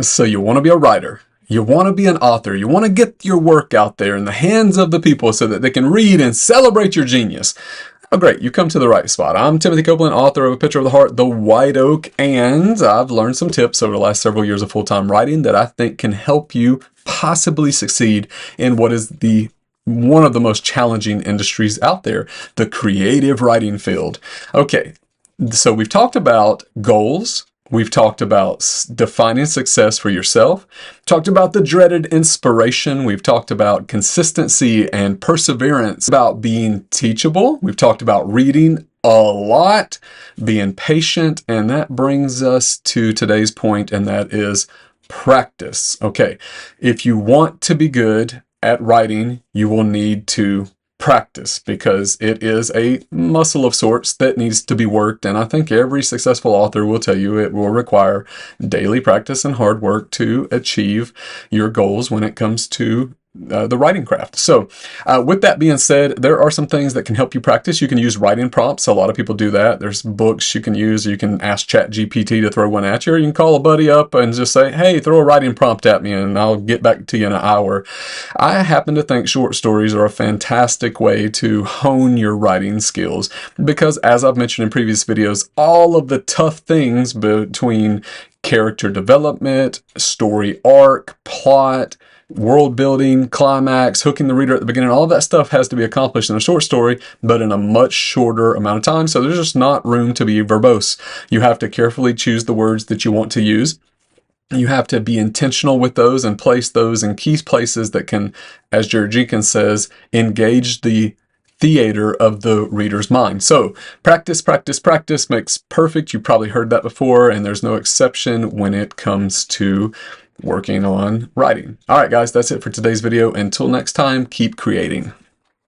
So you want to be a writer. You want to be an author. You want to get your work out there in the hands of the people so that they can read and celebrate your genius. Oh, great. You come to the right spot. I'm Timothy Copeland, author of A Picture of the Heart, The White Oak, and I've learned some tips over the last several years of full-time writing that I think can help you possibly succeed in what is one of the most challenging industries out there, the creative writing field. Okay, so we've talked about goals. We've talked about defining success for yourself, talked about the dreaded inspiration. We've talked about consistency and perseverance, about being teachable. We've talked about reading a lot, being patient, and that brings us to today's point, and that is practice. Okay, if you want to be good at writing, you will need to practice, because it is a muscle of sorts that needs to be worked. And I think every successful author will tell you it will require daily practice and hard work to achieve your goals when it comes to the writing craft. So with that being said, there are some things that can help you practice. You can use writing prompts. A lot of people do that. There's books you can use. You can ask ChatGPT to throw one at you, or you can call a buddy up and just say, hey, throw a writing prompt at me and I'll get back to you in an hour. I happen to think short stories are a fantastic way to hone your writing skills, because as I've mentioned in previous videos, all of the tough things between character development, story arc, plot, world building, climax, hooking the reader at the beginning, all of that stuff has to be accomplished in a short story, but in a much shorter amount of time. So there's just not room to be verbose. You have to carefully choose the words that you want to use. You have to be intentional with those and place those in key places that can, as Jared Jenkins says, engage the theater of the reader's mind. So practice, practice, practice makes perfect. You probably heard that before, and there's no exception when it comes to working on writing. All right, guys, that's it for today's video. Until next time, keep creating.